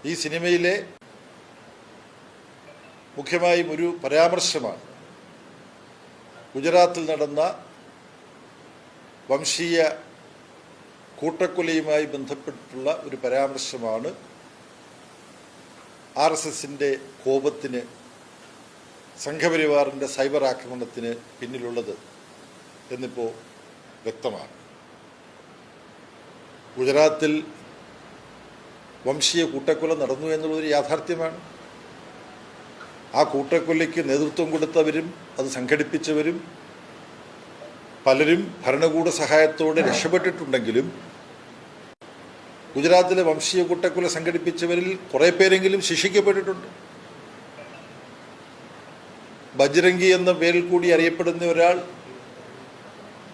ഈ സിനിമയിലെ മുഖ്യമായും ഒരു പരാമർശമാണ് ഗുജറാത്തിൽ നടന്ന വംശീയ കൂട്ടക്കൊലയുമായി ബന്ധപ്പെട്ടിട്ടുള്ള ഒരു പരാമർശമാണ് RSSന്റെ കോപത്തിന്, സംഘപരിവാറിൻ്റെ സൈബർ ആക്രമണത്തിന് പിന്നിലുള്ളത് എന്നിപ്പോൾ വ്യക്തമാണ്. ഗുജറാത്തിൽ വംശീയ കൂട്ടക്കൊല നടന്നു എന്നുള്ളതൊരു യാഥാർത്ഥ്യമാണ്. ആ കൂട്ടക്കൊലയ്ക്ക് നേതൃത്വം കൊടുത്തവരും അത് സംഘടിപ്പിച്ചവരും പലരും ഭരണകൂട സഹായത്തോടെ രക്ഷപ്പെട്ടിട്ടുണ്ടെങ്കിലും ഗുജറാത്തിലെ വംശീയ കൂട്ടക്കൊല സംഘടിപ്പിച്ചവരിൽ കുറേ പേരെങ്കിലും ശിക്ഷിക്കപ്പെട്ടിട്ടുണ്ട്. ബജ്രംഗി എന്ന പേരിൽ കൂടി അറിയപ്പെടുന്ന ഒരാൾ,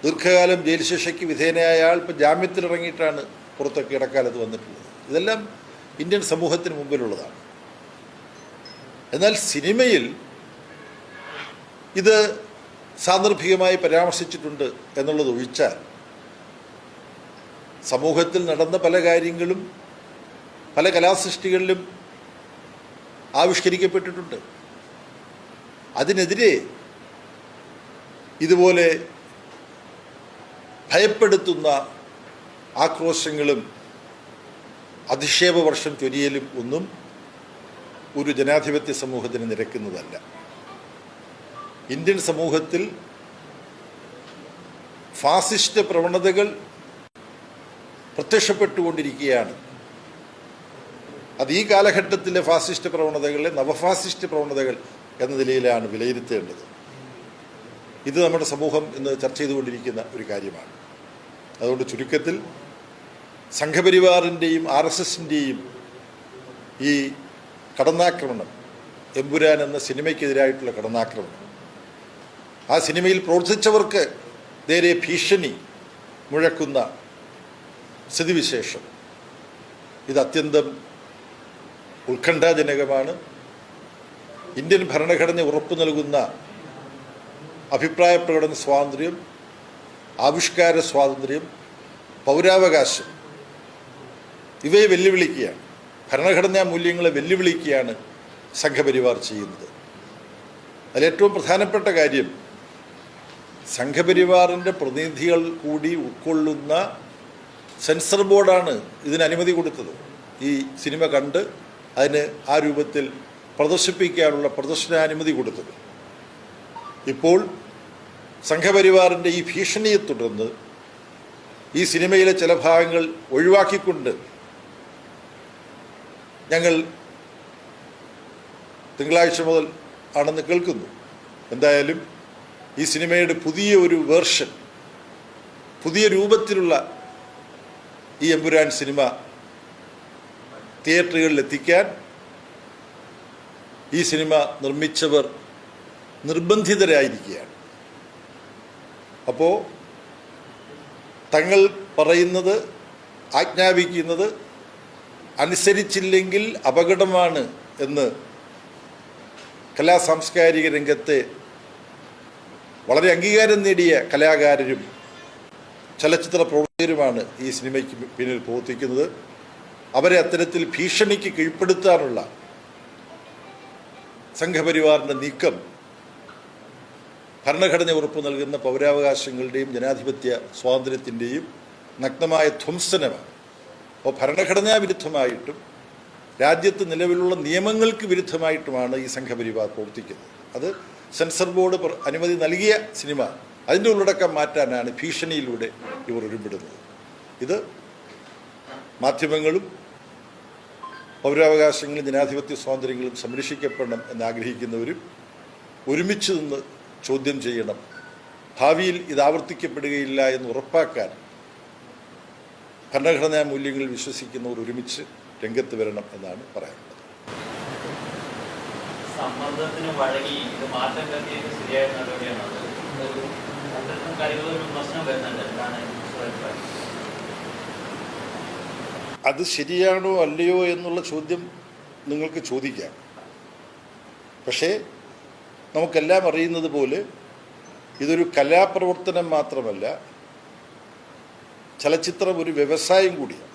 ദീർഘകാലം ജയിൽ ശിക്ഷയ്ക്ക് വിധേയനായ ആൾ ഇപ്പോൾ ജാമ്യത്തിലിറങ്ങിയിട്ടാണ് പുറത്തൊക്കെ ഇടക്കാലത്ത് വന്നിട്ടുള്ളത്. ഇതെല്ലാം ഇന്ത്യൻ സമൂഹത്തിന് മുമ്പിലുള്ളതാണ്. എന്നാൽ സിനിമയിൽ ഇത് സാന്ദർഭികമായി പരാമർശിച്ചിട്ടുണ്ട് എന്നുള്ളത് ഒഴിച്ചാൽ സമൂഹത്തിൽ നടന്ന പല കാര്യങ്ങളും പല കലാസൃഷ്ടികളിലും ആവിഷ്കരിക്കപ്പെട്ടിട്ടുണ്ട്. അതിനെതിരെ ഇതുപോലെ ഭയപ്പെടുത്തുന്ന ആക്രോശങ്ങളും അധിക്ഷേപവർഷം ചൊരിയലും ഒന്നും ഒരു ജനാധിപത്യ സമൂഹത്തിന് നിരക്കുന്നതല്ല. ഇന്ത്യൻ സമൂഹത്തിൽ ഫാസിസ്റ്റ് പ്രവണതകൾ പ്രത്യക്ഷപ്പെട്ടുകൊണ്ടിരിക്കുകയാണ്. അത് ഈ കാലഘട്ടത്തിലെ ഫാസിസ്റ്റ് പ്രവണതകളെ നവഫാസിസ്റ്റ് പ്രവണതകൾ എന്ന നിലയിലാണ് വിലയിരുത്തേണ്ടത്. ഇത് നമ്മുടെ സമൂഹം ഇന്ന് ചർച്ച ചെയ്തുകൊണ്ടിരിക്കുന്ന ഒരു കാര്യമാണ്. അതുകൊണ്ട് ചുരുക്കത്തിൽ സംഘപരിവാറിൻ്റെയും RSSൻ്റെയും ഈ കടന്നാക്രമണം, എമ്പുരാൻ എന്ന സിനിമയ്ക്കെതിരായിട്ടുള്ള കടന്നാക്രമണം, ആ സിനിമയിൽ പ്രവർത്തിച്ചവർക്ക് നേരെ ഭീഷണി മുഴക്കുന്ന സ്ഥിതിവിശേഷം, ഇത് അത്യന്തം ഉത്കണ്ഠാജനകമാണ്. ഇന്ത്യൻ ഭരണഘടന ഉറപ്പു നൽകുന്ന അഭിപ്രായ പ്രകടന സ്വാതന്ത്ര്യം, ആവിഷ്കാര സ്വാതന്ത്ര്യം, പൗരാവകാശം ഇവയെ വെല്ലുവിളിക്കുകയാണ്. ഭരണഘടനാ മൂല്യങ്ങളെ വെല്ലുവിളിക്കുകയാണ് സംഘപരിവാർ ചെയ്യുന്നത്. അതിലേറ്റവും പ്രധാനപ്പെട്ട കാര്യം സംഘപരിവാറിൻ്റെ പ്രതിനിധികൾ കൂടി ഉൾക്കൊള്ളുന്ന സെൻസർ ബോർഡാണ് ഇതിന് അനുമതി കൊടുത്തത്. ഈ സിനിമ കണ്ട് അതിന് ആ രൂപത്തിൽ പ്രദർശിപ്പിക്കാനുള്ള പ്രദർശനാനുമതി കൊടുത്തത്. ഇപ്പോൾ സംഘപരിവാറിൻ്റെ ഈ ഭീഷണിയെ തുടർന്ന് ഈ സിനിമയിലെ ചില ഭാഗങ്ങൾ ഒഴിവാക്കിക്കൊണ്ട് ഞങ്ങൾ തിങ്കളാഴ്ച മുതൽ ആണെന്ന് കേൾക്കുന്നു. എന്തായാലും ഈ സിനിമയുടെ പുതിയ ഒരു വേർഷൻ, പുതിയ രൂപത്തിലുള്ള ഈ എമ്പുരാൻ സിനിമ തിയേറ്ററുകളിൽ എത്തിക്കാൻ ഈ സിനിമ നിർമ്മിച്ചവർ നിർബന്ധിതരായിരിക്കുകയാണ്. അപ്പോൾ തങ്ങൾ പറയുന്നത്, ആജ്ഞാപിക്കുന്നത് അനുസരിച്ചില്ലെങ്കിൽ അപകടമാണ് എന്ന് കലാ സാംസ്കാരിക രംഗത്തെ വളരെ അംഗീകാരം നേടിയ കലാകാരരും ചലച്ചിത്ര പ്രവർത്തകരുമാണ് ഈ സിനിമയ്ക്ക് പിന്നിൽ പ്രവർത്തിക്കുന്നത്. അവരെ അത്തരത്തിൽ ഭീഷണിക്ക് കീഴ്പ്പെടുത്താനുള്ള സംഘപരിവാറിൻ്റെ നീക്കം ഭരണഘടന ഉറപ്പു നൽകുന്ന പൗരാവകാശങ്ങളുടെയും ജനാധിപത്യ സ്വാതന്ത്ര്യത്തിൻ്റെയും നഗ്നമായ ധ്വംസനമാണ്. അപ്പോൾ ഭരണഘടനാ വിരുദ്ധമായിട്ടും രാജ്യത്ത് നിലവിലുള്ള നിയമങ്ങൾക്ക് വിരുദ്ധമായിട്ടുമാണ് ഈ സംഘപരിവാർ പ്രവർത്തിക്കുന്നത്. അത് സെൻസർ ബോർഡ് അനുമതി നൽകിയ സിനിമ, അതിൻ്റെ ഉള്ളടക്കം മാറ്റാനാണ് ഭീഷണിയിലൂടെ ഇവർ ഒരുമിടുന്നത്. ഇത് മാധ്യമങ്ങളും പൗരാവകാശങ്ങളും ജനാധിപത്യ സ്വാതന്ത്ര്യങ്ങളും സംരക്ഷിക്കപ്പെടണം എന്നാഗ്രഹിക്കുന്നവരും ഒരുമിച്ച് നിന്ന് ചോദ്യം ചെയ്യണം. ഭാവിയിൽ ഇത് ആവർത്തിക്കപ്പെടുകയില്ല എന്ന് ഉറപ്പാക്കാൻ ഭരണഘടനാ മൂല്യങ്ങളിൽ വിശ്വസിക്കുന്നവർ ഒരുമിച്ച് രംഗത്ത് വരണം എന്നാണ് പറയാനുള്ളത്. സമ്മർദ്ദത്തിന് വഴങ്ങി ഇത് മാറ്റം വരുത്തിയത് ശരിയായ നടപടിയാണ്. അത് ശരിയാണോ അല്ലയോ എന്നുള്ള ചോദ്യം നിങ്ങൾക്ക് ചോദിക്കാം. പക്ഷേ നമുക്കെല്ലാം അറിയുന്നത് പോലെ ഇതൊരു കലാപ്രവർത്തനം മാത്രമല്ല, ചലച്ചിത്രം ഒരു വ്യവസായം കൂടിയാണ്.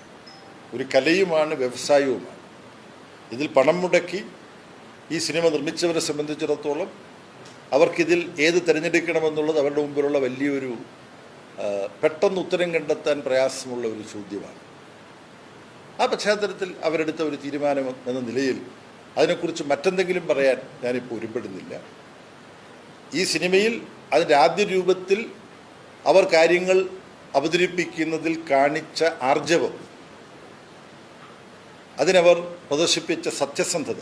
ഒരു കലയുമാണ്, വ്യവസായവുമാണ്. ഇതിൽ പണം മുടക്കി ഈ സിനിമ നിർമ്മിച്ചവരെ സംബന്ധിച്ചിടത്തോളം അവർക്കിതിൽ ഏത് തിരഞ്ഞെടുക്കണമെന്നുള്ളത് അവരുടെ മുമ്പിലുള്ള വലിയൊരു പെട്ടെന്ന് ഉത്തരം കണ്ടെത്താൻ പ്രയാസമുള്ള ഒരു ചോദ്യമാണ്. ആ പശ്ചാത്തലത്തിൽ അവരെടുത്ത ഒരു തീരുമാനം എന്ന നിലയിൽ അതിനെക്കുറിച്ച് മറ്റെന്തെങ്കിലും പറയാൻ ഞാനിപ്പോൾ ഉരുപ്പെടുന്നില്ല. ഈ സിനിമയിൽ അതിൻ്റെ ആദ്യ രൂപത്തിൽ അവർ കാര്യങ്ങൾ അവതരിപ്പിക്കുന്നതിൽ കാണിച്ച ആർജവം, അതിനവർ പ്രദർശിപ്പിച്ച സത്യസന്ധത,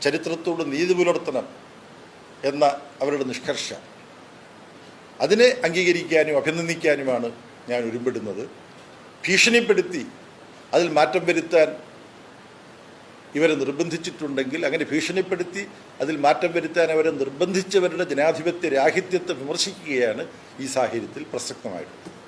ചരിത്രത്തോട് നീതി പുലർത്തണം എന്ന അവരുടെ നിഷ്കർഷ, അതിനെ അംഗീകരിക്കാനും അഭിനന്ദിക്കാനുമാണ് ഞാൻ ഉരുപ്പെടുന്നത്. ഭീഷണിപ്പെടുത്തി അതിൽ മാറ്റം വരുത്താൻ ഇവരെ നിർബന്ധിച്ചിട്ടുണ്ടെങ്കിൽ, അങ്ങനെ ഭീഷണിപ്പെടുത്തി അതിൽ മാറ്റം വരുത്താൻ അവരെ നിർബന്ധിച്ചവരുടെ ജനാധിപത്യ രാഹിത്യത്തെ വിമർശിക്കുകയാണ് ഈ സാഹചര്യത്തിൽ പ്രസക്തമായിട്ടുള്ളത്.